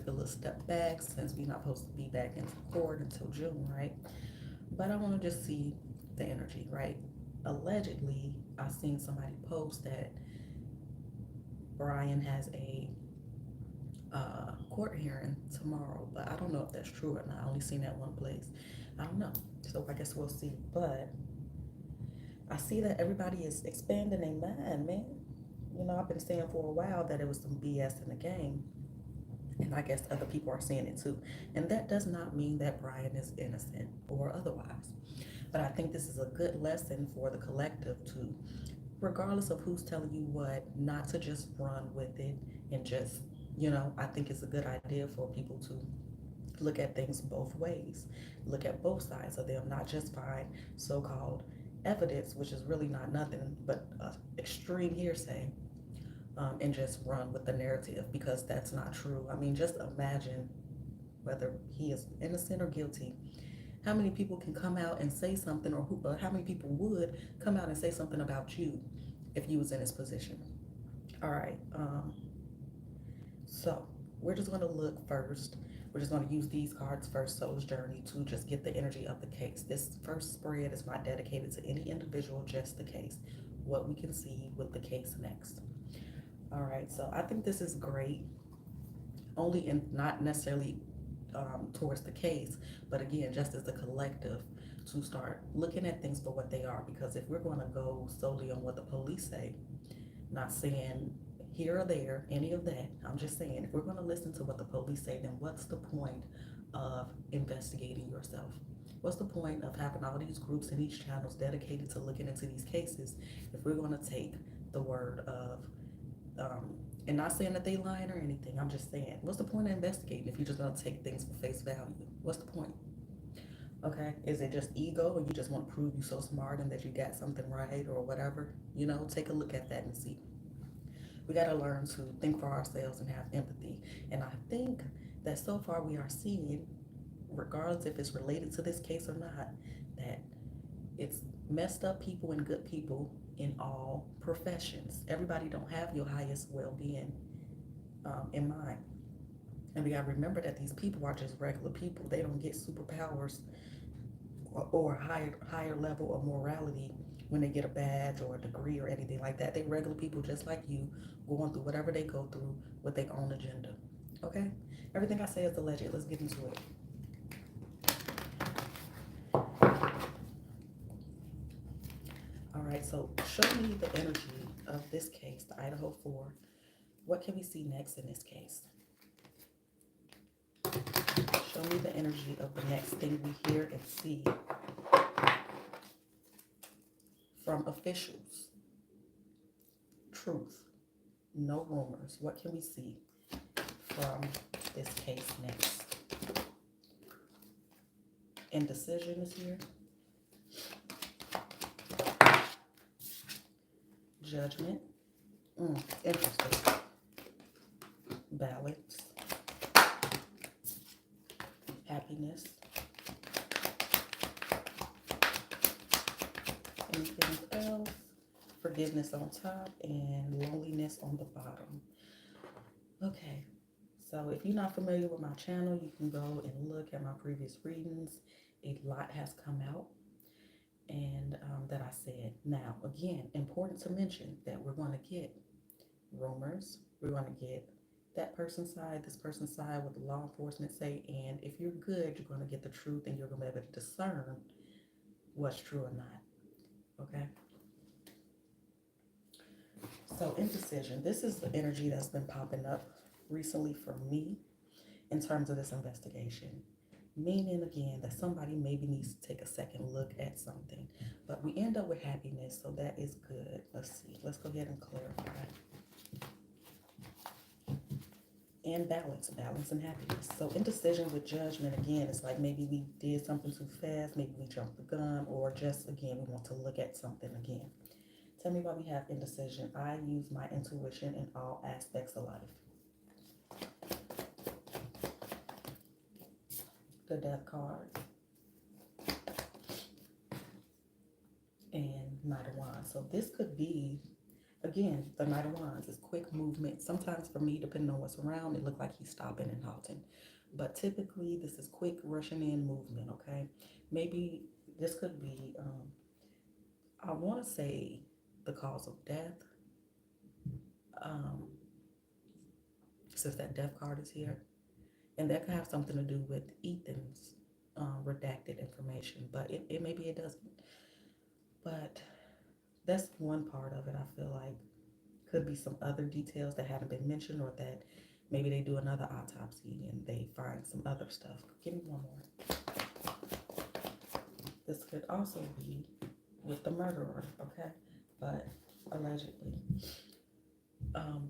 took a little step back since we're not supposed to be back in court until June, right? But I want to just see the energy, right? Allegedly, I seen somebody post that Brian has a court hearing tomorrow, but I don't know if that's true or not. I only seen that one place. I don't know. So I guess we'll see. But I see that everybody is expanding their mind, man. You know, I've been saying for a while that it was some BS in the game, and I guess other people are saying it too. And that does not mean that Brian is innocent or otherwise. But I think this is a good lesson for the collective to, regardless of who's telling you what, not to just run with it and just, I think it's a good idea for people to look at things both ways, look at both sides of them, not just find so called evidence, which is really not nothing but extreme hearsay, and just run with the narrative because that's not true. I mean, just imagine whether he is innocent or guilty. How many people can come out and say something, or how many people would come out and say something about you if you was in his position? All right. So we're just going to look first. We're just going to use these cards first, Soul's Journey, to just get the energy of the case. This first spread is not dedicated to any individual, just the case. What we can see with the case next. All right, so I think this is great, only in not necessarily towards the case, but again, just as a collective to start looking at things for what they are. Because if we're going to go solely on what the police say, not saying here or there, any of that, I'm just saying if we're going to listen to what the police say, then what's the point of investigating yourself? What's the point of having all these groups and these channels dedicated to looking into these cases if we're going to take the word of and not saying that they lying or anything. I'm just saying, what's the point of investigating if you're just gonna take things for face value? What's the point? Okay, is it just ego, or you just want to prove you so smart and that you got something right or whatever? Take a look at that and see. We got to learn to think for ourselves and have empathy. And I think that so far we are seeing, regardless if it's related to this case or not, that it's messed up people and good people in all professions. Everybody don't have your highest well-being in mind. And we got to remember that these people are just regular people. They don't get superpowers or higher level of morality when they get a badge or a degree or anything like that. They regular people just like you, going through whatever they go through with their own agenda. Okay? Everything I say is alleged. Let's get into it. All right, so show me the energy of this case, the Idaho 4. What can we see next in this case? Show me the energy of the next thing we hear and see from officials. Truth, no rumors. What can we see from this case next? Indecision is here. Judgment. Interesting. Balance. Happiness. Anything else? Forgiveness on top and loneliness on the bottom. Okay, so if you're not familiar with my channel, you can go and look at my previous readings. A lot has come out and that I said. Now, again, important to mention that we're going to get rumors. We're going to get that person's side, this person's side, what the law enforcement say. And if you're good, you're going to get the truth and you're going to be able to discern what's true or not. Okay? So indecision, this is the energy that's been popping up recently for me in terms of this investigation. Meaning, again, that somebody maybe needs to take a second look at something. But we end up with happiness, so that is good. Let's see. Let's go ahead and clarify. And balance and happiness. So indecision with judgment, again, it's like maybe we did something too fast, maybe we jumped the gun, or just, again, we want to look at something again. Tell me why we have indecision. I use my intuition in all aspects of life. The Death card. And Knight of Wands. So this could be Again, the Knight of Wands is quick movement. Sometimes for me, depending on what's around, it looked like he's stopping and halting. But typically, this is quick rushing in movement, okay? Maybe this could be, I want to say, the cause of death, um, since that death card is here. And that could have something to do with Ethan's redacted information, but maybe it doesn't. But that's one part of it. I feel like could be some other details that haven't been mentioned, or that maybe they do another autopsy and they find some other stuff. Give me one more. This could also be with the murderer, okay? But allegedly.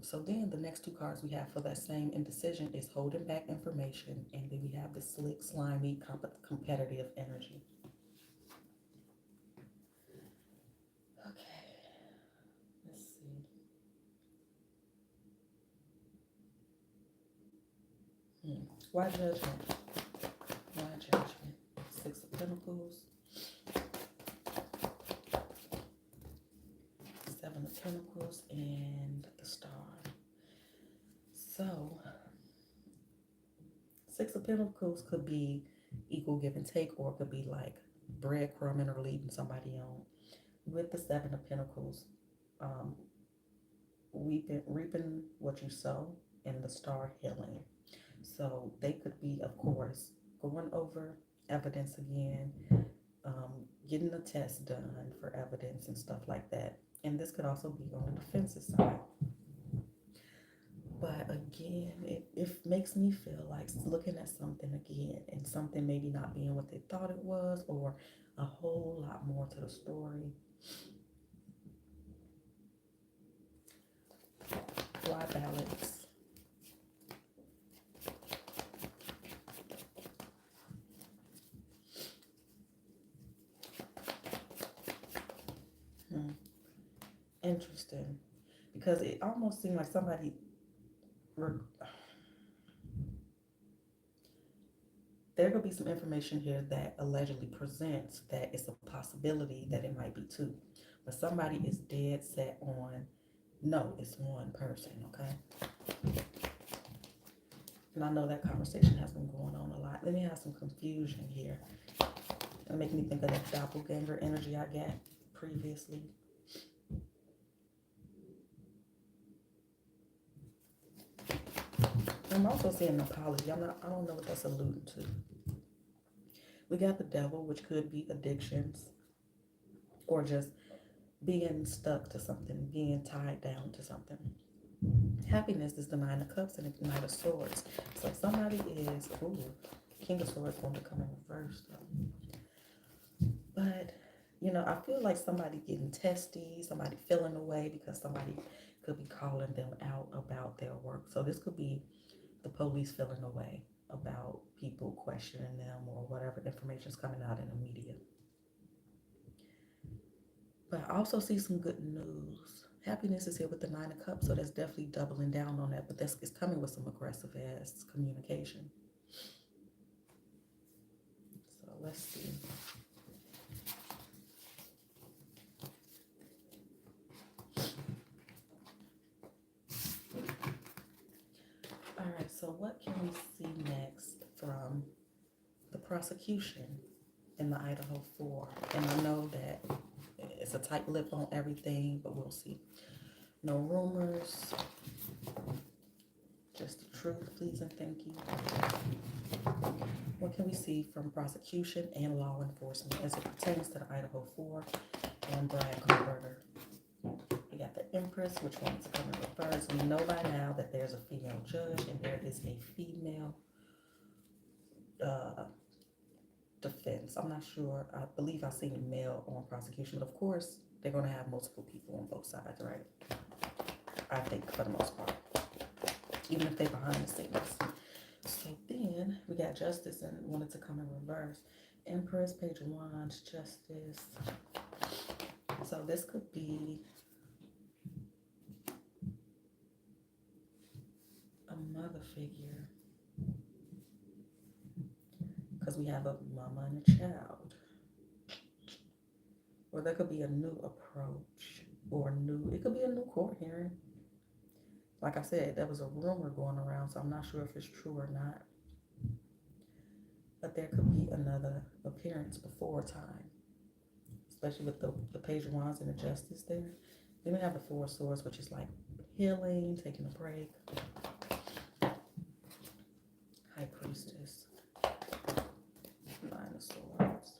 So then the next two cards we have for that same indecision is holding back information, and then we have the slick, slimy, competitive energy. Okay, let's see. Why judgment? Why judgment? Six of Pentacles, Seven of Pentacles, and the Star. So, Six of Pentacles could be equal give and take, or it could be like breadcrumbing or leading somebody on. With the Seven of Pentacles, um, reaping what you sow, and the Star healing. So they could be, of course, going over evidence again, getting a test done for evidence and stuff like that. And this could also be on the defensive side. But again, it makes me feel like looking at something again and something maybe not being what they thought it was, or a whole lot more to the story. Why balance? Interesting. Because it almost seemed like somebody there could be some information here that allegedly presents that it's a possibility that it might be two. But somebody is dead set on, no, it's one person, okay? And I know that conversation has been going on a lot. Let me have some confusion here. It'll make me think of that doppelganger energy I got previously. I'm also seeing an apology. I don't know what that's alluding to. We got the Devil, which could be addictions, or just being stuck to something, being tied down to something. Happiness is the Nine of Cups and the Knight of Swords. It's like somebody is, King of Swords going to come in reverse though. But, I feel like somebody getting testy, somebody feeling away because somebody could be calling them out about their work. So this could be the police feeling away about people questioning them, or whatever information is coming out in the media. But I also see some good news. Happiness is here with the Nine of Cups, so that's definitely doubling down on that. But it's coming with some aggressive ass communication. So let's see. All right, so what can we see next from the prosecution in the Idaho 4? And I know that it's a tight lip on everything, but we'll see. No rumors, just the truth, please and thank you. What can we see from prosecution and law enforcement as it pertains to the Idaho 4 and Brad Converter? We got the Empress, which wants to come in reverse. We know by now that there's a female judge and there is a female defense. I'm not sure. I believe I've seen a male on prosecution, but of course they're going to have multiple people on both sides, right? I think for the most part, even if they're behind the scenes. So then we got Justice and wanted to come in reverse. Empress, Page of Wands, Justice. So this could be a mother figure, because we have a mama and a child. Or there could be a new approach. or new. It could be a new court hearing. Like I said, there was a rumor going around, so I'm not sure if it's true or not. But there could be another appearance before time, especially with the page of wands and the justice there. Then we have the four of swords, which is like healing, taking a break. High priestess, nine of swords.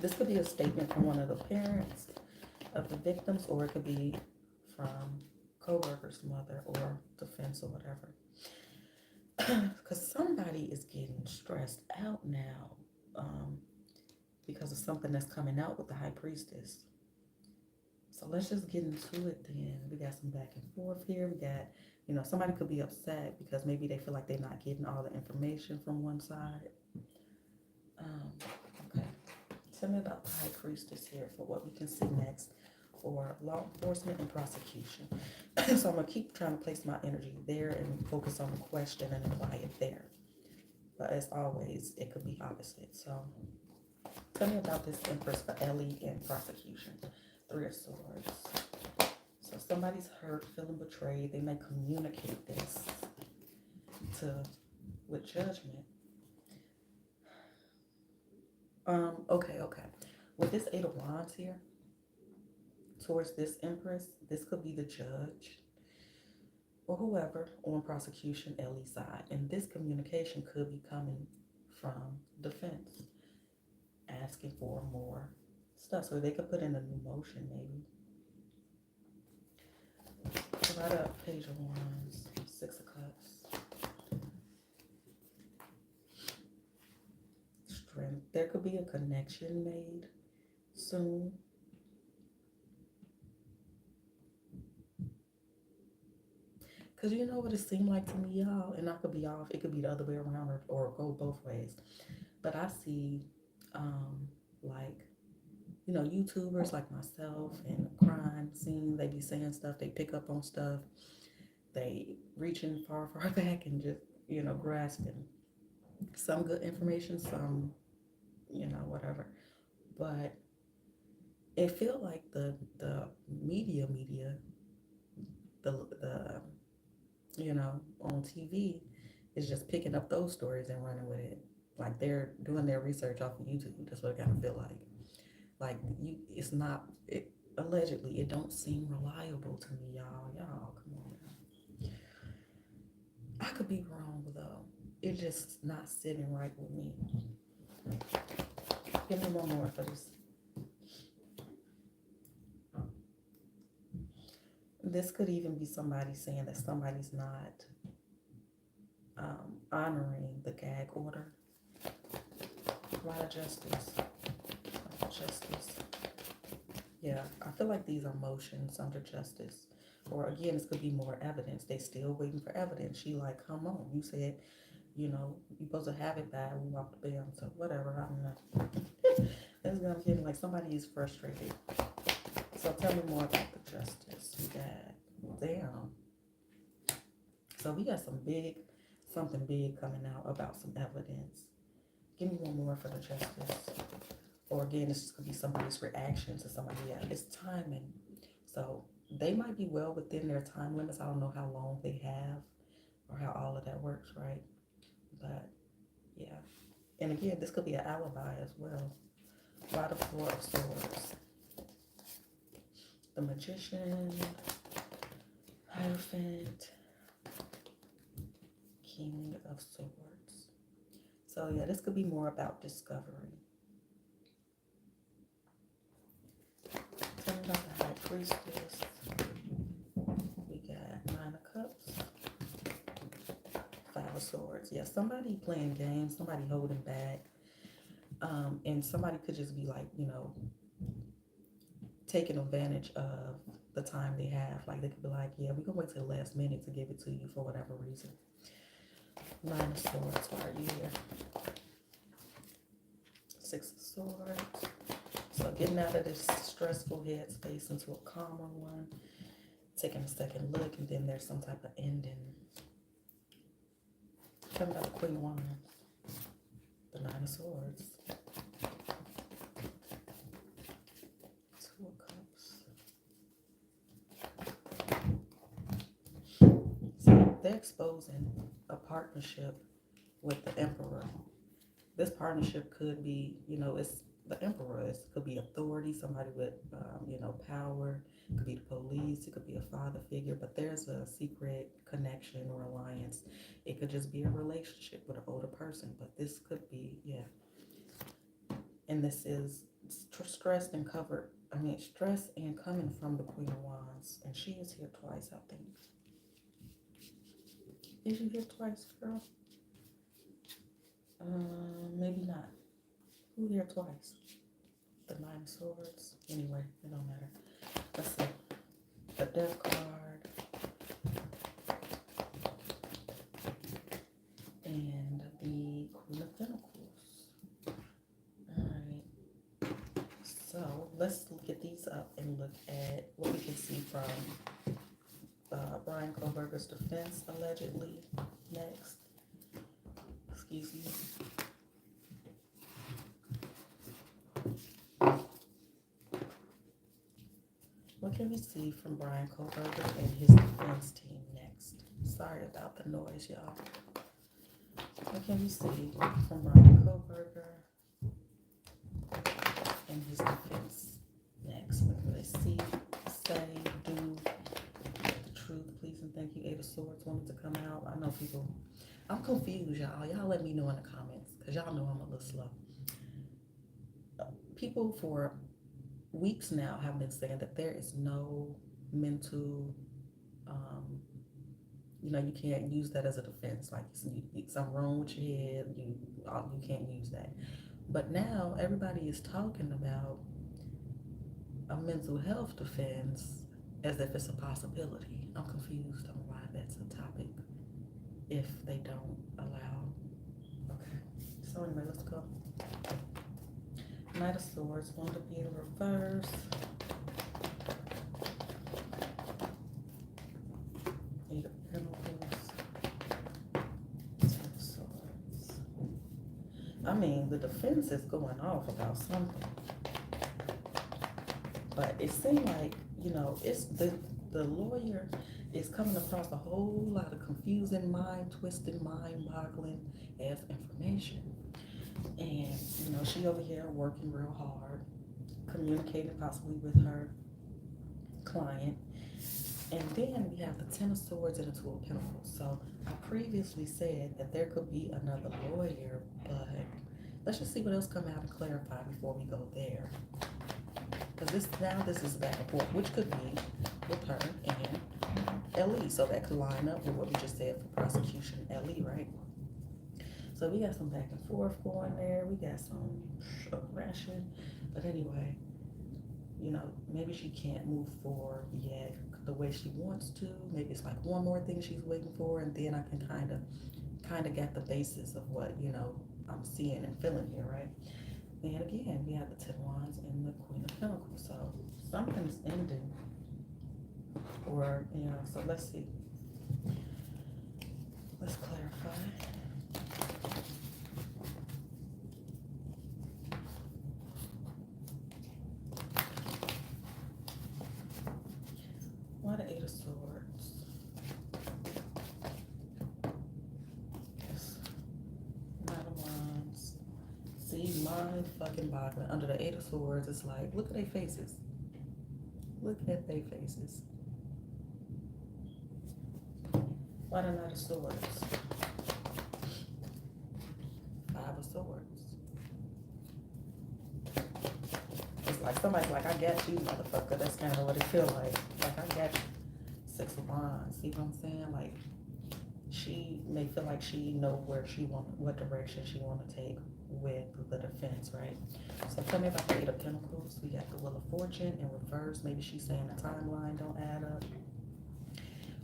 This could be a statement from one of the parents of the victims, or it could be from co-worker's mother or defense or whatever. Because somebody is getting stressed out now because of something that's coming out with the high priestess. So let's just get into it then. We got some back and forth here. We got, somebody could be upset because maybe they feel like they're not getting all the information from one side. Okay. Tell me about the high priestess here for what we can see next for law enforcement and prosecution. So I'm going to keep trying to place my energy there and focus on the question and apply it there. But as always, it could be opposite. So tell me about this Empress for Ellie and prosecution. Three of Swords. So somebody's hurt, feeling betrayed. They may communicate this with judgment. Okay. With this Eight of Wands here, towards this Empress, this could be the judge or whoever on prosecution Ellie's side. And this communication could be coming from defense, asking for more stuff. So they could put in a new motion maybe. Right up, Page of Wands, Six of Cups. Strength. There could be a connection made soon. Because you know what it seemed like to me, y'all, and I could be off. It could be the other way around or go both ways. But I see, YouTubers like myself and the crime scene, they be saying stuff, they pick up on stuff, they reaching far back and just, grasping some good information, some, whatever. But it feel like the media, the on TV is just picking up those stories and running with it. Like they're doing their research off of YouTube. That's what it kind of feel like. Like it's not. Allegedly, it don't seem reliable to me, y'all. Y'all, come on. I could be wrong though. It's just not sitting right with me. Give me one more for this. This could even be somebody saying that somebody's not honoring the gag order. A lot of justice. Yeah, I feel like these are motions under justice. Or again, this could be more evidence. They still waiting for evidence. She like, come on. You said, you're supposed to have it back. We walked the band. So whatever. I don't know. It's gonna feel like somebody is frustrated. So tell me more about the justice. We got, damn. So we got something big coming out about some evidence. Give me one more for the justice. Or again, this could be somebody's reaction to somebody else. It's timing. So they might be well within their time limits. I don't know how long they have or how all of that works, right? But yeah. And again, this could be an alibi as well. A lot of Four of Swords. The Magician, Hierophant, King of Swords. So yeah, this could be more about discovery. Tell me about the High Priestess. We got Nine of Cups, Five of Swords. Yeah, somebody playing games, somebody holding back. And somebody could just be like, taking advantage of the time they have. Like they could be like, yeah, we're gonna wait till the last minute to give it to you for whatever reason. Nine of Swords, why are you here? Six of Swords. So getting out of this stressful headspace into a calmer one, taking a second look, and then there's some type of ending. Tell me about the Queen of Wands, the Nine of Swords, Two of Cups. chosen a partnership with the Emperor. This partnership could be, it's the Emperor. It could be authority, somebody with, power. It could be the police. It could be a father figure. But there's a secret connection or alliance. It could just be a relationship with an older person. But this could be, yeah. And this is stressed and covered. Stress and coming from the Queen of Wands. And she is here twice, I think. Is she here twice, girl? Maybe not. Who here twice? The Nine of Swords. Anyway, it don't matter. Let's see. The Death card. And the Queen of Pentacles. Alright. So let's get these up and look at what we can see from Brian Kohlberger's defense, allegedly. Next. Excuse me. What can we see from Brian Kohlberger and his defense team next? Sorry about the noise, y'all. What can we see from Brian Kohlberger and his defense next? What can they see, say, do? The truth, please and thank you. Eight of Swords wanted to come out. I know people, I'm confused, y'all. Y'all let me know in the comments because y'all know I'm a little slow. People for weeks now have been saying that there is no mental, you can't use that as a defense. Like something wrong with your head, you can't use that. But now everybody is talking about a mental health defense as if it's a possibility. I'm confused on why that's a topic if they don't allow. Okay, so anyway, let's go. Knight of Swords, want to be in reverse. Eight of Pentacles. Ten of Swords. The defense is going off about something. But it seemed like, it's the lawyer is coming across a whole lot of confusing, mind-twisting, mind-boggling as information. And, she over here working real hard, communicating possibly with her client. And then we have the Ten of Swords and the Two of Pentacles. So I previously said that there could be another lawyer, but let's just see what else come out and clarify before we go there. Because this is back and forth, which could be with her and Ellie. So that could line up with what we just said for prosecution, Ellie, right? So we got some back and forth going there. We got some aggression. But anyway, maybe she can't move forward yet the way she wants to. Maybe it's like one more thing she's waiting for, and then I can kind of get the basis of what, I'm seeing and feeling here, right? And again, we have the Ten of Wands and the Queen of Pentacles. So something's ending. Or, so let's see. Let's clarify. Why the Eight of Swords? Yes. Nine of Wands. See, mind fucking boggling. Under the Eight of Swords, it's like, look at their faces. Look at their faces. Why the Knight of Swords? Five of Swords. It's like somebody's like, I got you, motherfucker. That's kind of what it feels like. Like, I got you. Six of Wands. See what I'm saying? Like, she may feel like she know what direction she want to take with the defense, right? So tell me about the Eight of Pentacles. We got the Wheel of Fortune in reverse. Maybe she's saying the timeline don't add up.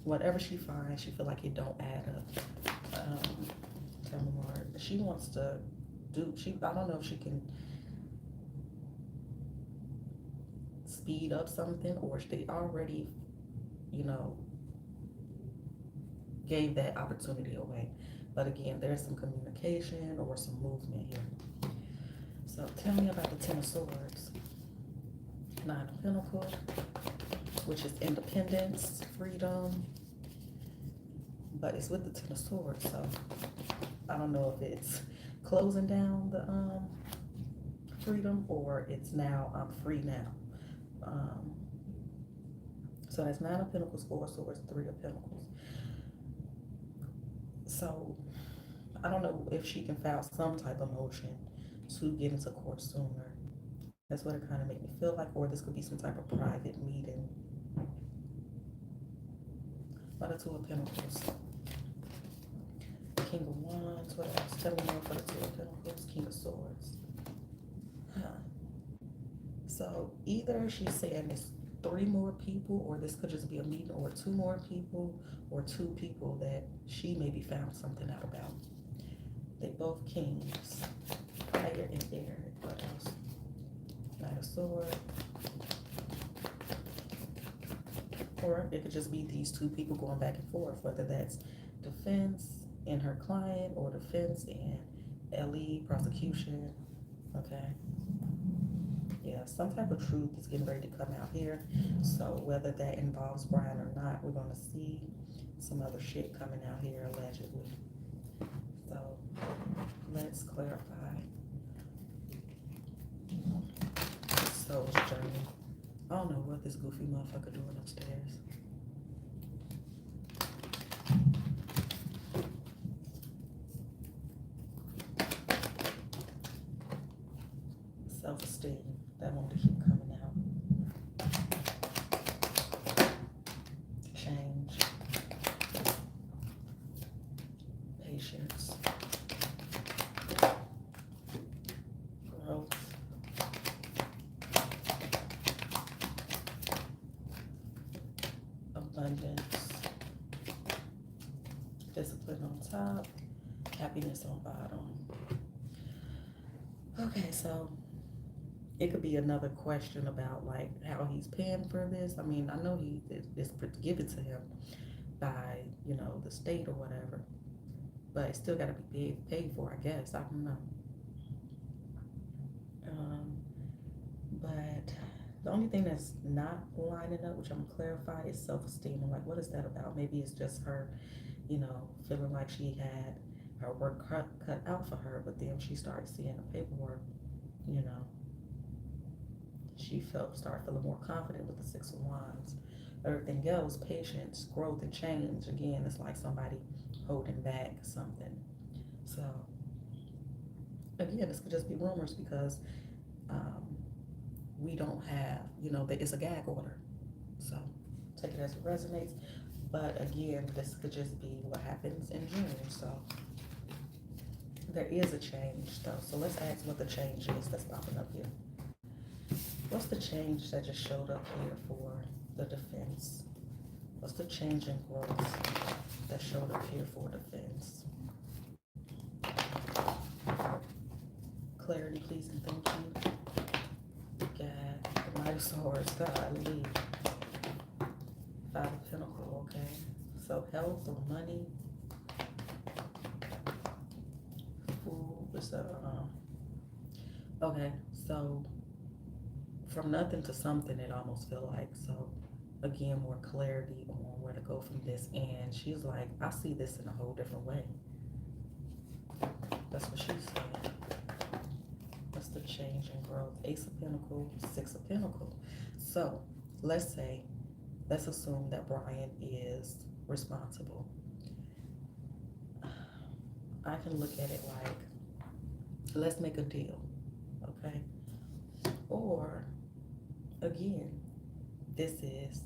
Whatever she finds, she feel like it don't add up. Tell me more. She wants to do. I don't know if she can speed up something, or if they already, gave that opportunity away. But again, there's some communication or some movement here. So tell me about the Ten of Swords. Nine of Pentacles, which is independence, freedom, but it's with the Ten of Swords, so I don't know if it's closing down the freedom, or it's now I'm free now. Um, so that's Nine of Pentacles, Four of Swords, Three of Pentacles. So I don't know if she can file some type of motion to get into court sooner. That's what it kind of made me feel like, or this could be some type of private meeting. By the Two of Pentacles. King of Wands, what else? Tell me more for the Two of Pentacles, King of Swords. So either she's saying it's 3 more people, or this could just be a meeting, or 2 more people, or 2 people that she maybe found something out about. They both kings, fire and air. What else? Knight of Swords. Or it could just be these 2 people going back and forth, whether that's defense and her client, or defense and LE, prosecution. Okay. Yeah, some type of truth is getting ready to come out here. So whether that involves Brian or not, we're going to see some other shit coming out here, allegedly. So let's clarify. Soul's journey. I don't know what this goofy motherfucker doing upstairs. Self-esteem. That one to keep coming out. Change. Patience. Growth. Abundance. Discipline on top. Happiness on bottom. Okay, so it could be another question about like how he's paying for this. I mean, I know it's given to him by, you know, the state or whatever, but it's still got to be paid for, I guess. I don't know. But the only thing that's not lining up, which I'm gonna clarify, is self-esteem. I'm like, what is that about? Maybe it's just her, you know, feeling like she had her work cut out for her, but then she started seeing the paperwork, you know, she started feeling more confident with the Six of Wands. Everything else, patience, growth, and change. Again, it's like somebody holding back something. So again, this could just be rumors because we don't have, you know, it's a gag order. So take it as it resonates. But again, this could just be what happens in June. So there is a change though. So let's ask what the change is that's popping up here. What's the change that just showed up here for the defense? What's the change in growth that showed up here for defense? Clarity, please, and thank you. God, the Knight of Swords, God, lead. Five of Pentacles, okay. So health or money. Food, okay, so from nothing to something, it almost feel like. So again, more clarity on where to go from this. And she's like, I see this in a whole different way. That's what she's saying. That's the change in growth. Ace of Pentacles, Six of Pentacles. So let's assume that Brian is responsible. I can look at it like, let's make a deal, okay? Or again, this is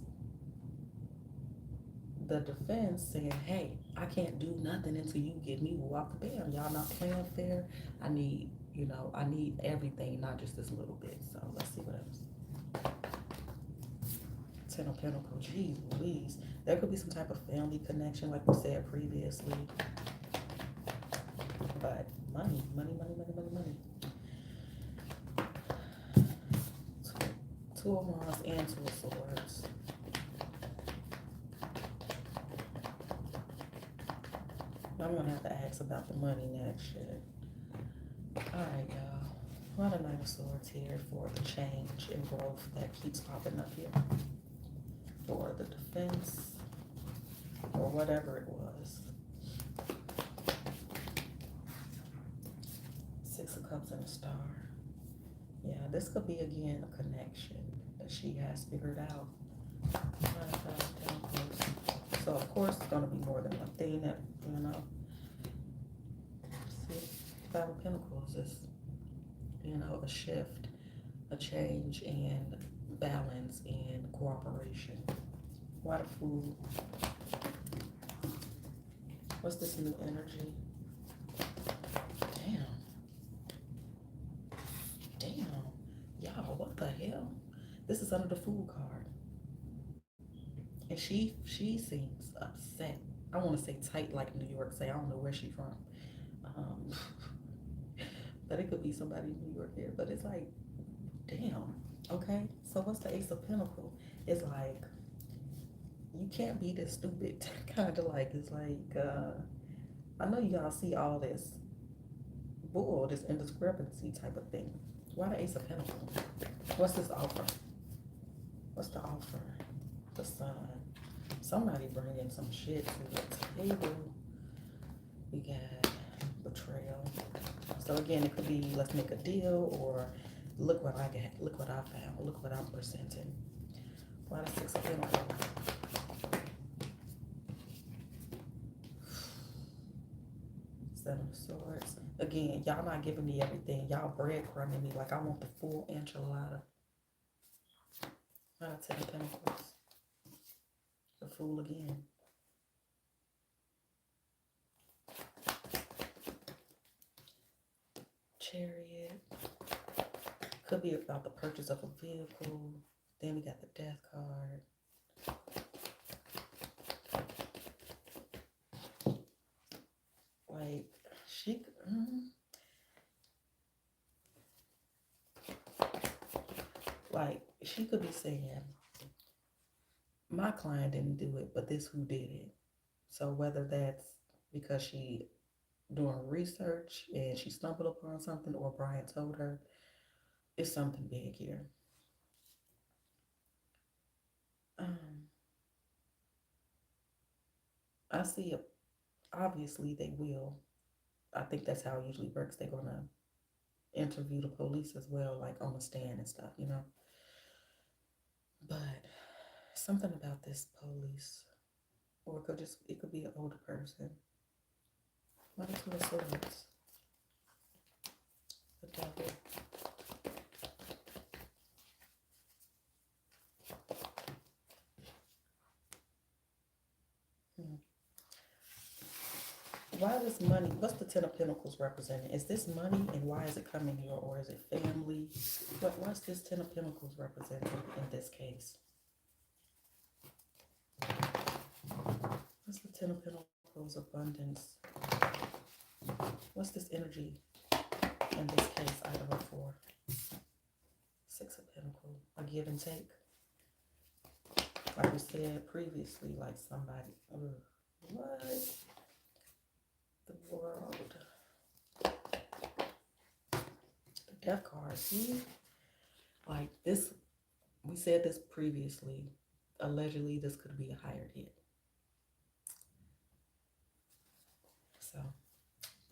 the defense saying, hey, I can't do nothing until you get me whooped the bam. Y'all not playing fair. I need, you know, I need everything, not just this little bit. So let's see what else. Ten of Pentacles, geez Louise. There could be some type of family connection, like we said previously. But money, money, money, money, money, money. Two of Wands and Two of Swords. I'm gonna have to ask about the money next shit. Alright, y'all. A lot of Knight of Swords here for the change and growth that keeps popping up here. For the defense, or whatever it was. Six of Cups and a Star. Yeah, this could be again a connection that she has figured out. So of course it's gonna be more than one thing that, you know. See, Five of Pentacles is, you know, a shift, a change, and balance and cooperation. Why the Fool? What's this new energy? Damn. Y'all, what the hell? This is under the Fool card. And she seems upset. I want to say tight like New York say. I don't know where she's from. Um, but it could be somebody in New York here. But it's like, damn. Okay, so what's the Ace of Pentacles? It's like, you can't be this stupid. Kind of like, it's like, I know y'all see all this bull, this indiscrepancy type of thing. Why the Ace of Pentacles? What's this offer? What's the offer? The Sun. Somebody bringing some shit to the table. We got betrayal. So again, it could be let's make a deal, or look what I got, look what I found, look what I'm presenting. Why the Six of Pentacles? Seven of Swords. Again, y'all not giving me everything. Y'all breadcrumbing me like I want the full enchilada. Why the Ten of Pentacles? The Fool again. Chariot. Could be about the purchase of a vehicle. Then we got the Death card. Like, she... Like, she could be saying, my client didn't do it, but this who did it. So whether that's because she doing research and she stumbled upon something, or Brian told her, it's something big here. I see it. Obviously they will. I think that's how it usually works. They're gonna interview the police as well, like on the stand and stuff, you know. But something about this police, or it could be an older person. What is Two of Swords? The Devil. Why this money? What's the Ten of Pentacles representing? Is this money, and why is it coming here, or is it family? What's this Ten of Pentacles representing in this case? What's the Ten of Pentacles? Abundance. What's this energy in this case item for? Six of Pentacles. A give and take. Like we said previously, like somebody. What? The World. The Death card. See? Like this, we said this previously. Allegedly, this could be a hired hit. So,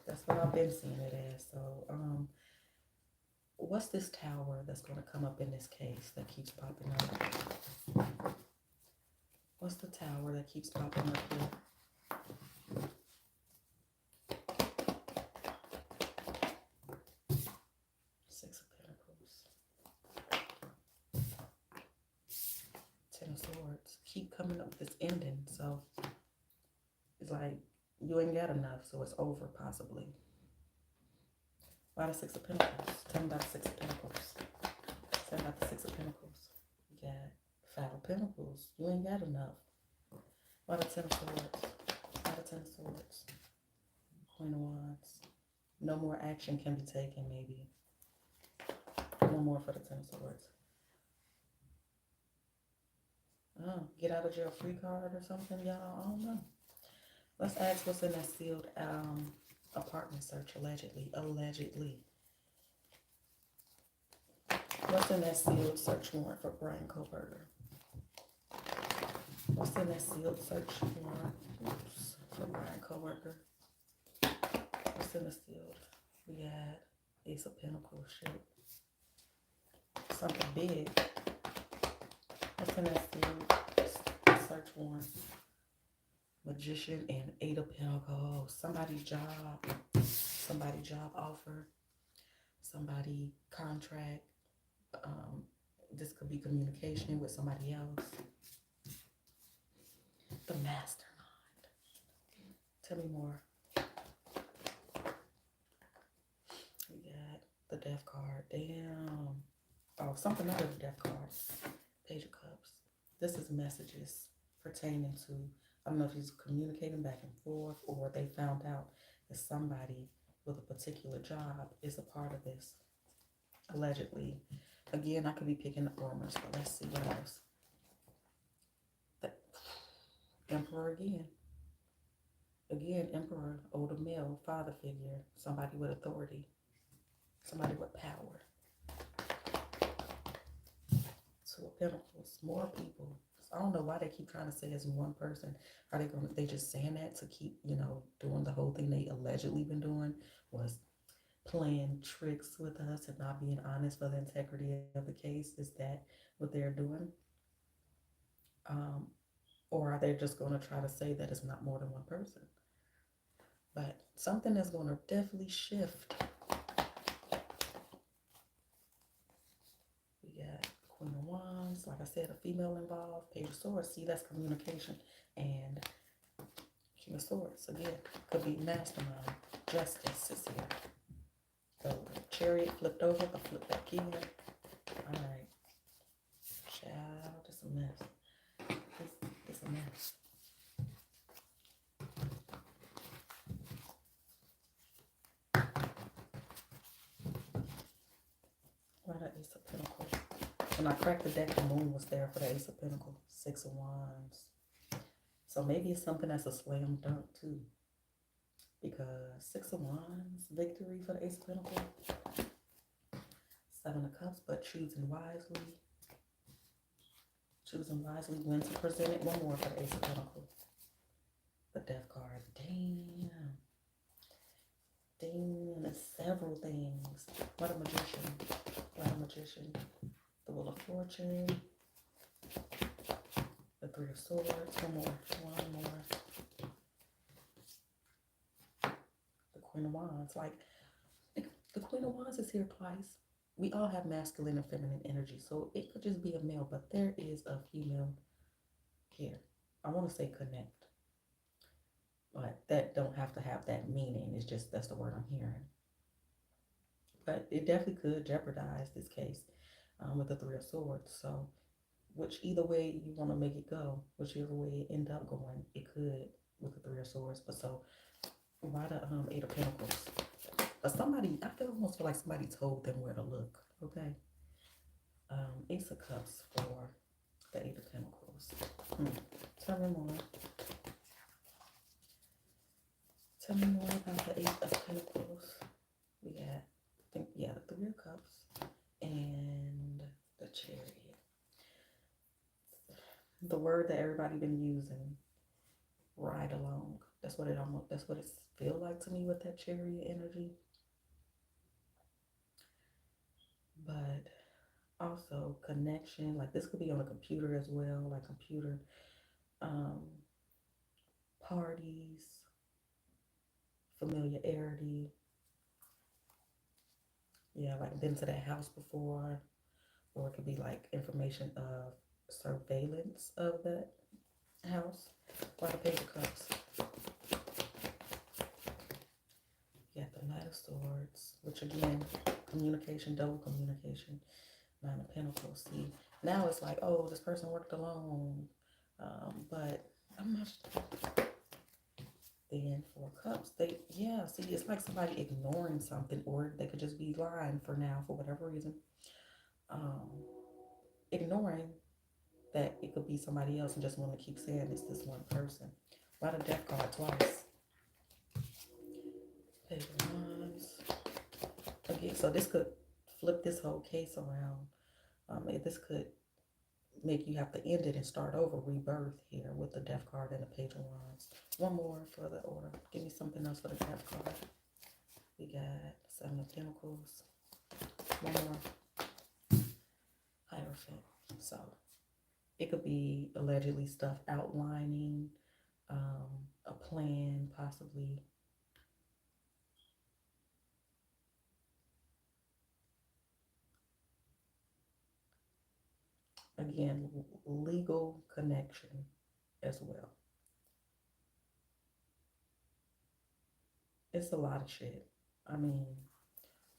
that's what I've been seeing it as. So, what's this tower that's going to come up in this case that keeps popping up? What's the tower that keeps popping up here? Six of Pentacles. Ten of Swords. Keep coming up with this ending. So it's like you ain't got enough, so it's over possibly. Why the Six of Pentacles? Tell me about the Six of Pentacles. Tell me about the Six of Pentacles. You got Five of Pentacles. You ain't got enough. Why the Ten of Swords? Why the Ten of Swords? Queen of Wands. No more action can be taken, maybe. No more for the Ten of Swords. Oh, get out of jail free card or something, y'all. I don't know. Let's ask what's in that sealed apartment search, allegedly. Allegedly. What's in that sealed search warrant for Brian Koberger? What's in that sealed search warrant? Oops, for my coworker. What's in the sealed? We had Ace of Pentacles, shit. Something big. What's in that sealed search warrant? Magician and Eight of Pentacles. Somebody's job offer, somebody contract. This could be communication with somebody else. The mastermind. Tell me more. We got the death card. Damn. Oh, something other than death cards. Page of Cups. This is messages pertaining to, I don't know if he's communicating back and forth or they found out that somebody with a particular job is a part of this. Allegedly. Again, I could be picking up rumors, but let's see what else. The Emperor again. Again, Emperor, older male, father figure, somebody with authority, somebody with power. Two of Pentacles, more people. I don't know why they keep trying to say it's one person. Are they just saying that to keep, doing the whole thing they allegedly been doing was playing tricks with us and not being honest for the integrity of the case? Is that what they're doing? Or are they just going to try to say that it's not more than one person? But something is going to definitely shift. We got Queen of Wands. Like I said, a female involved. Page of Swords. See, that's communication. And King of Swords. Again, could be mastermind. Justice is here. The Chariot flipped over, but flipped back in. All right. Child, it's a mess. It's a mess. Why the Ace of Pentacles? When I cracked the deck, the moon was there for the Ace of Pentacles. Six of Wands. So maybe it's something that's a slam dunk too. Because Six of Wands, victory for the Ace of Pentacles. Seven of Cups, but choosing wisely. Choosing wisely when to present it. One more for the Ace of Pentacles. The Death card. Damn. There's several things. What a magician. The Wheel of Fortune. The Three of Swords. One more. The Queen of Wands. Like, the Queen of Wands is here twice. We all have masculine and feminine energy, so it could just be a male, but there is a female here. I want to say connect, but that don't have to have that meaning. It's just, that's the word I'm hearing. But it definitely could jeopardize this case with the Three of Swords. So, either way you want to make it go, whichever way it end up going, it could with the Three of Swords. But so, why the Eight of Pentacles? But somebody, I almost feel like somebody told them where to look. Okay. Ace of Cups for the Eight of Pentacles. Tell me more. Tell me more about the Eight of Pentacles. We got, the Three of Cups and the Chariot. The word that everybody been using, ride along. That's what it feel like to me with that Chariot energy. But also connection, like this could be on a computer as well, like computer parties, familiarity. Yeah, like been to that house before, or it could be like information of surveillance of that house. Why the Page of Cups? Yeah, the Knight of Swords, which again, communication, double communication. Nine of Pentacles. See, now it's like, oh, this person worked alone, but I'm not. Then Four Cups. See, it's like somebody ignoring something, or they could just be lying for now for whatever reason. Ignoring that it could be somebody else and just want to keep saying it's this one person. Why the Death card twice? Page of Wands. Okay, so this could flip this whole case around. This could make you have to end it and start over, rebirth here with the death card and the page of wands. One more for the order. Give me something else for the death card. We got Seven of Pentacles. One more. Hierophant. So it could be allegedly stuff outlining a plan, possibly. Again, legal connection as well. It's a lot of shit. I mean,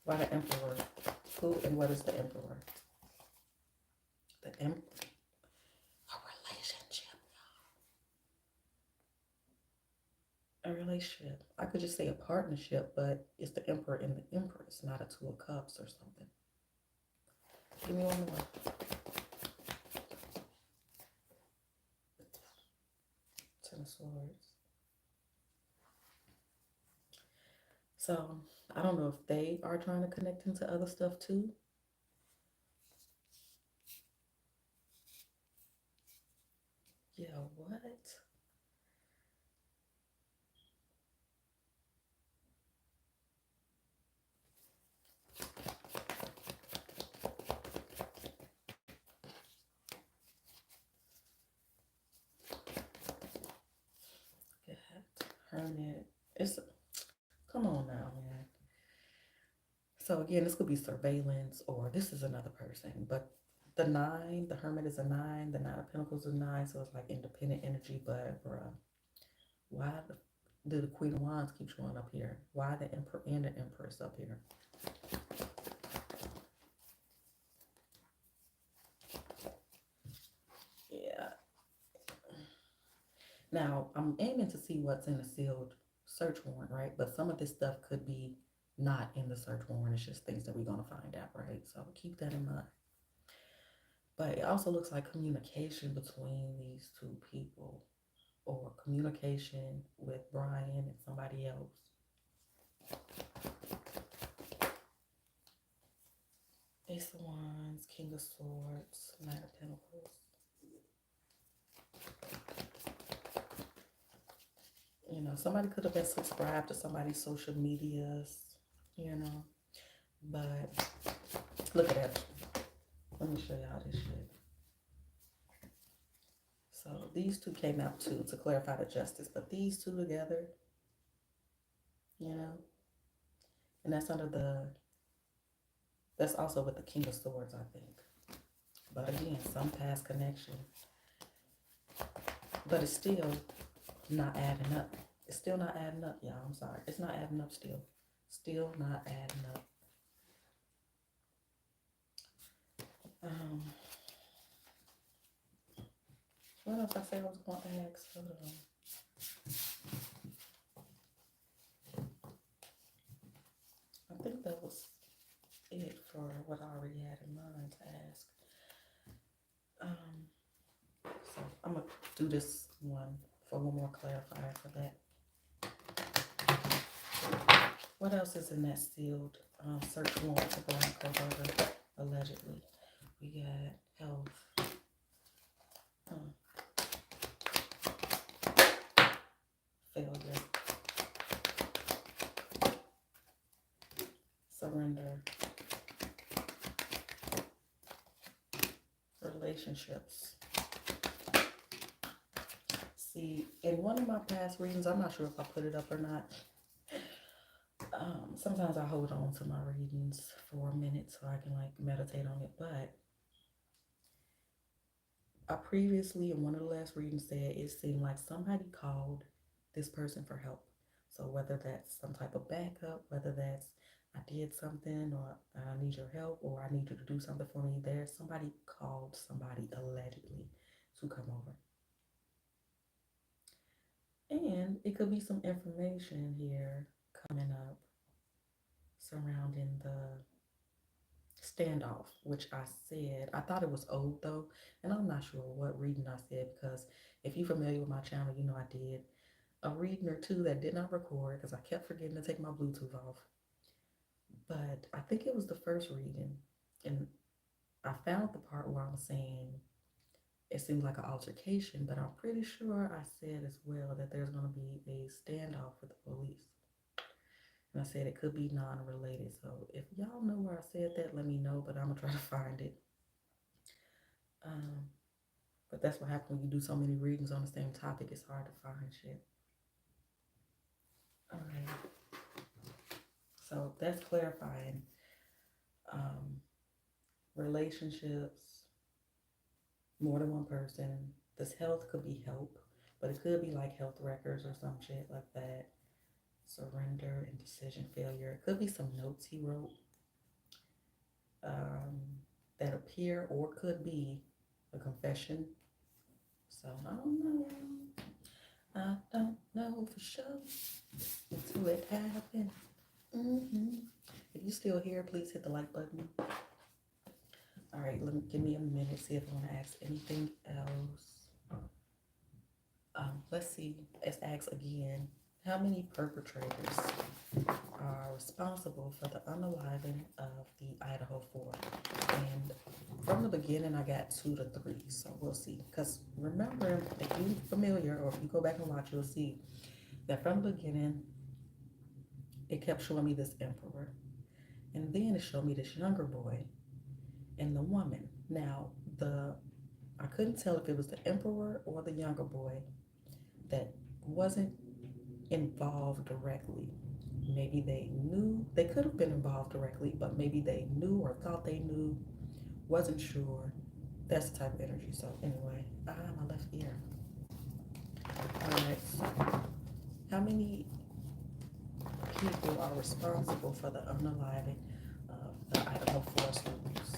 why the Emperor? Who and what is the Emperor? The Emperor. A relationship. A relationship. I could just say a partnership, but it's the Emperor and the Empress, not a Two of Cups or something. Give me one more. Ten of Swords. So I don't know if they are trying to connect into other stuff too. Yeah, what? God, Hermit. It's come on now, man. So again, this could be surveillance, or this is another person. But the nine, the Hermit is a nine. The Nine of Pentacles is a nine, so it's like independent energy. But bruh, why do the Queen of Wands keep showing up here? Why the Emperor and the Empress up here? Yeah. Now I'm aiming to see what's in the sealed search warrant, right? But some of this stuff could be not in the search warrant. It's just things that we're gonna find out, right? So keep that in mind. But it also looks like communication between these two people, or communication with Brian and somebody else. Ace of Wands, King of Swords, Knight of Pentacles. You know, somebody could have been subscribed to somebody's social medias, you know. But look at that. Let me show y'all this shit. So these two came out too to clarify the justice, but these two together, you know, and that's under the, that's also with the King of Swords, I think. But again, some past connection. But it's still not adding up. It's still not adding up, y'all. I'm sorry. It's not adding up still. Still not adding up. What else I said I was going to ask? Hold on. I think that was it for what I already had in mind to ask. So I'm going to do this one for one more clarifier for that. What else is in that sealed search warrant for Brian Koberger, allegedly? We got health. Failure. Surrender. Relationships. See, in one of my past readings, I'm not sure if I put it up or not. Sometimes I hold on to my readings for a minute so I can like meditate on it. But I previously, in one of the last readings, said it seemed like somebody called this person for help. So whether that's some type of backup, whether that's I did something, or I need your help, or I need you to do something for me, there's somebody called somebody allegedly to come over. And it could be some information here coming up surrounding the standoff, which I said, I thought it was old though, and I'm not sure what reading I said, because if you're familiar with my channel, you know I did a reading or two that did not record because I kept forgetting to take my Bluetooth off. But I think it was the first reading, and I found the part where I was saying It seems like an altercation, but I'm pretty sure I said as well that there's going to be a standoff with the police. And I said it could be non-related. So if y'all know where I said that, let me know. But I'm gonna try to find it. Um, but that's what happens when you do so many readings on the same topic. It's hard to find shit. All right. So that's clarifying. Um, Relationships, more than one person. This health could be help, but it could be like health records or some shit like that. Surrender, indecision, failure. It could be some notes he wrote um, that appear or could be a confession. So I don't know. I don't know for sure until it happened. If you still here, please hit the like button. All right, give me a minute, see if I want to ask anything else. Let's see. Let's ask again. How many perpetrators are responsible for the unaliving of the Idaho 4? And from the beginning, I got 2 to 3, so we'll see. Because remember, if you're familiar or if you go back and watch, you'll see that from the beginning, it kept showing me this emperor. And then it showed me this younger boy and the woman. Now, I couldn't tell if it was the emperor or the younger boy that wasn't involved directly. Maybe they knew, they could have been involved directly, but maybe they knew or thought they knew, wasn't sure. That's the type of energy. So anyway, my left ear. All right, so how many people are responsible for the unaliving of the Idaho 4 students?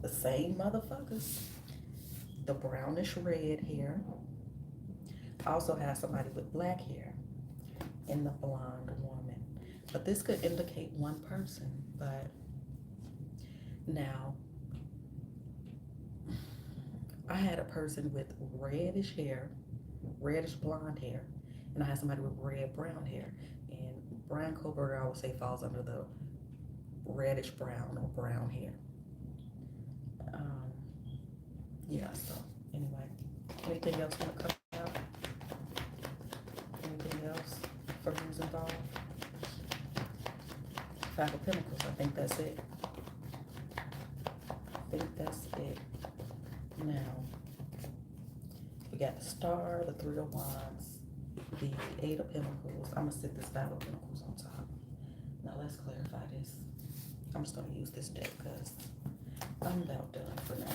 The same motherfuckers. The brownish red hair. I also have somebody with black hair and the blonde woman. But this could indicate one person. But now, I had a person with reddish hair, reddish blonde hair, and I had somebody with red brown hair. And Brian Koberger, I would say, falls under the reddish brown or brown hair. Yeah, so anyway, anything else want to come out? Anything else for who's involved? 5 of Pentacles, I think that's it. I think that's it. Now, we got the Star, the 3 of Wands, the 8 of Pentacles. I'm going to sit this 5 of Pentacles on top. Now, let's clarify this. I'm just going to use this deck because I'm about done for now.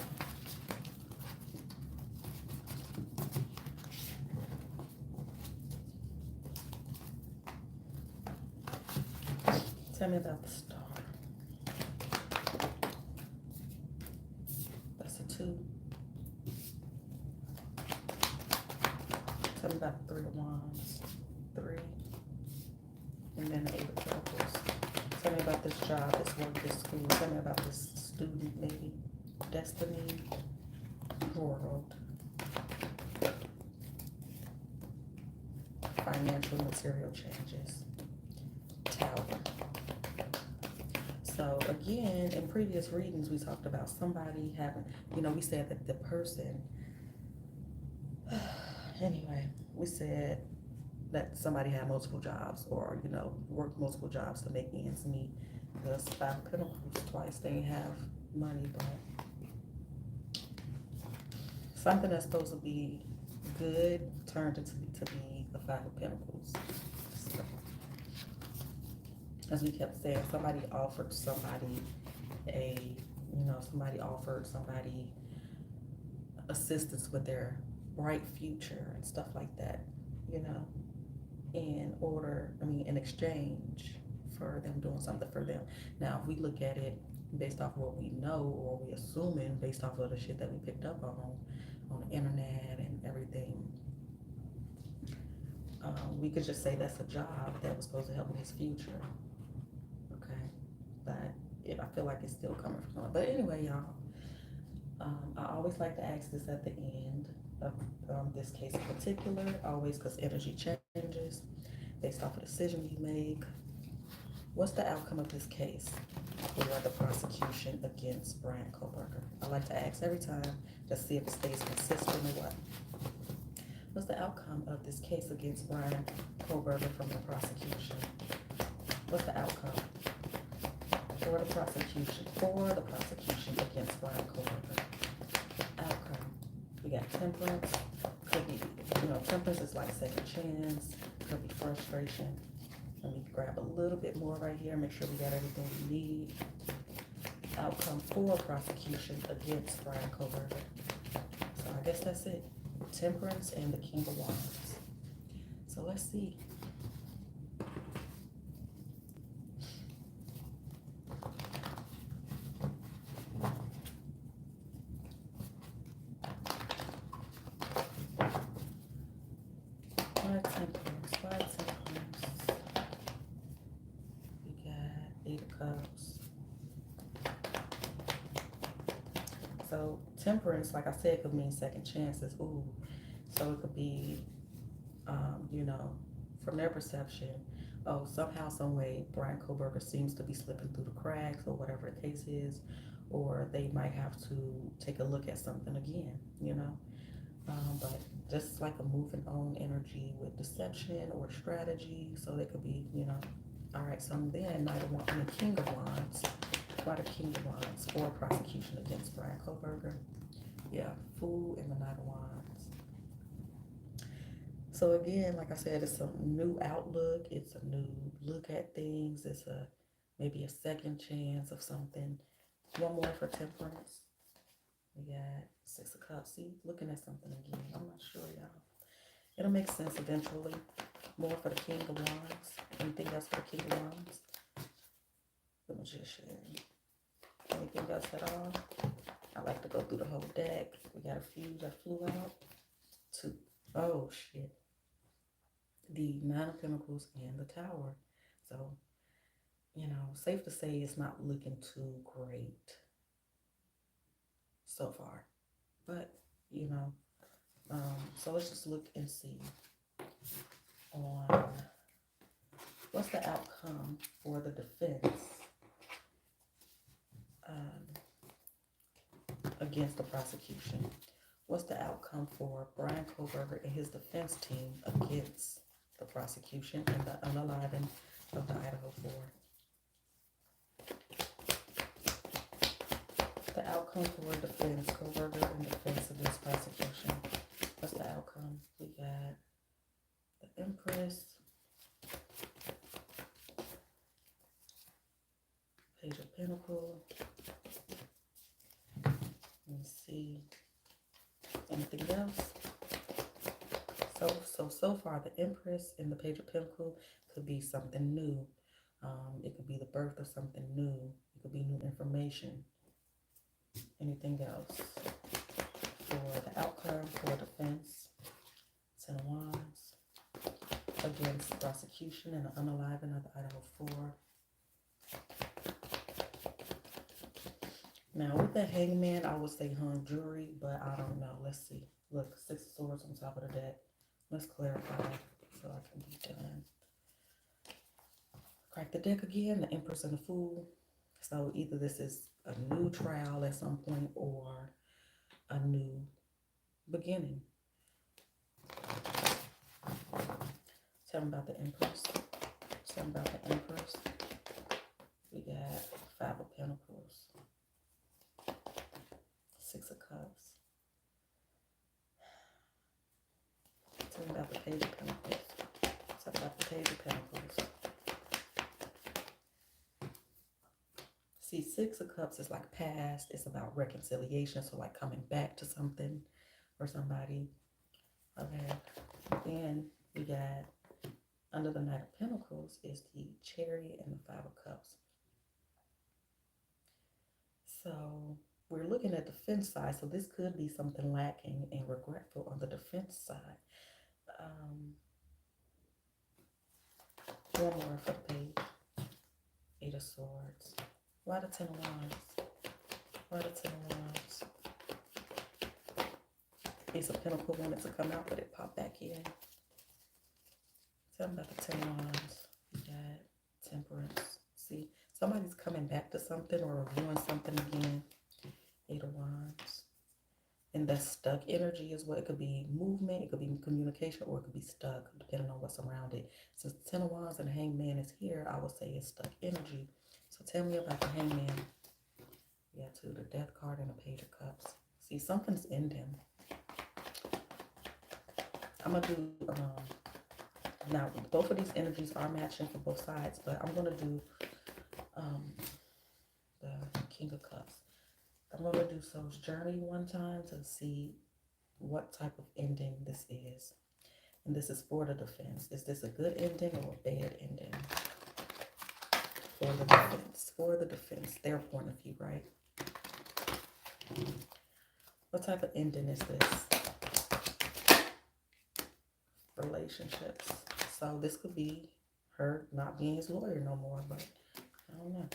Tell me about the Star. That's a 2. Tell me about the 3 of Wands. 3. And then the 8 of Pentacles. Tell me about this job, this work, this school. Tell me about this student, maybe. Destiny. World. Financial material changes. Tower. So again, in previous readings, we talked about somebody having, we said that the person, anyway, we said that somebody had multiple jobs or, worked multiple jobs to make ends meet. The 5 of Pentacles twice, they have money, but something that's supposed to be good turned into to be the 5 of Pentacles. So, as we kept saying, somebody offered somebody assistance with their bright future and stuff like that, in exchange for them doing something for them. Now, if we look at it based off of what we know or we assuming based off of the shit that we picked up on the internet and everything, we could just say that's a job that was supposed to help in his future. Okay, but I feel like it's still coming from him. But anyway, y'all, I always like to ask this at the end of this case in particular, always, because energy changes based off of the decision you make. What's the outcome of this case for the prosecution against Brian Koberger? I like to ask every time to see if it stays consistent or what. What's the outcome of this case against Brian Koberger from the prosecution? What's the outcome for the prosecution against Brian Koberger? Outcome. We got temperance. Could be, temperance is like second chance. Could be frustration. Let me grab a little bit more right here, make sure we got everything we need. Outcome for prosecution against Brian Koberger. So I guess that's it. Temperance and the King of Wands. So let's see. Why temperance? Why temperance? We got 8 of Cups. So temperance, like I said, could mean second chances. Ooh. So it could be, from their perception, somehow, some way, Brian Koberger seems to be slipping through the cracks or whatever the case is, or they might have to take a look at something again, but just like a moving on energy with deception or strategy. So they could be, all right, so then Knight of Wands, King of Wands. Why the King of Wands for prosecution against Brian Koberger? Yeah, Fool and the Knight of Wands. So again, like I said, it's a new outlook. It's a new look at things. It's maybe a second chance of something. One more for temperance. We got 6 of Cups. See, looking at something again. I'm not sure, y'all. It'll make sense eventually. More for the King of Wands. Anything else for the King of Wands? The Magician. Anything else at all? I like to go through the whole deck. We got a few that flew out. 2. Oh, shit. The 9 of Pentacles and the Tower. So, safe to say it's not looking too great so far. But, so let's just look and see on what's the outcome for the defense against the prosecution. What's the outcome for Brian Koberger and his defense team against the prosecution and the unaliving of the Idaho 4? The outcome for defense, Koberger and defense against prosecution. What's the outcome? We got the Empress, Page of Pentacles. Let's see. Anything else? So far, the Empress and the Page of Pentacles could be something new. It could be the birth of something new. It could be new information. Anything else? For the outcome, for defense, 10 of Wands, against prosecution and the unaliving of the Idaho 4. Now, with the Hangman, I would say hung jury, but I don't know. Let's see. Look, 6 of Swords on top of the deck. Let's clarify so I can be done. Crack the deck again, the Empress and the Fool. So either this is a new trial at some point or a new beginning. Tell me about the Empress. Tell me about the Empress. We got 5 of Pentacles. 6 of Cups. Tell me about the Page of Pentacles. Tell me about the Page of Pentacles. See, 6 of Cups is like past. It's about reconciliation. So like coming back to something or somebody. Okay. Then we got under the Knight of Pentacles is the Chariot and the 5 of Cups. So we're looking at the defense side. So this could be something lacking and regretful on the defense side. One more for the page. 8 of Swords. Why the 10 of Wands? Why the 10 of Wands? Ace of Pentacles wanted to come out, but it popped back in. Tell me about the 10 of Wands. We got Temperance, See, somebody's coming back to something or reviewing something again. 8 of Wands. And that stuck energy is what it could be movement, it could be communication, or it could be stuck, depending on what's around it. Since 10 of Wands and the Hangman is here, I would say it's stuck energy. So tell me about the Hangman. Yeah, too, the Death card and the Page of Cups. See, something's ending. I'm gonna do now both of these energies are matching for both sides, but I'm gonna do the King of Cups. I'm gonna do Soul's Journey one time to see what type of ending this is. And this is for the defense. Is this a good ending or a bad ending? For the defense. For the defense. Their point of view, right? What type of ending is this? Relationships. So this could be her not being his lawyer no more, but I don't know.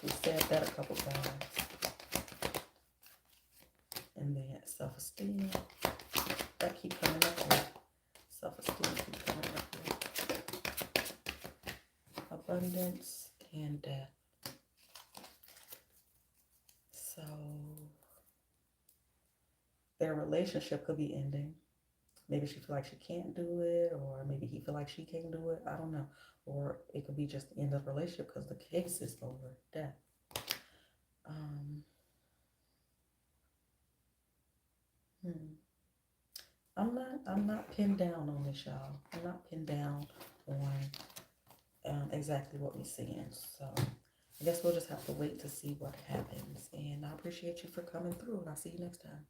We said that a couple times. And then self-esteem. That keep coming up here. Self-esteem keep coming up here. Abundance and death. So their relationship could be ending. Maybe she feel like she can't do it, or maybe he feel like she can't do it. I don't know. Or it could be just the end of the relationship because the case is over. Death. I'm not pinned down on this, y'all. I'm not pinned down on exactly what we're seeing. So I guess we'll just have to wait to see what happens. And I appreciate you for coming through. And I'll see you next time.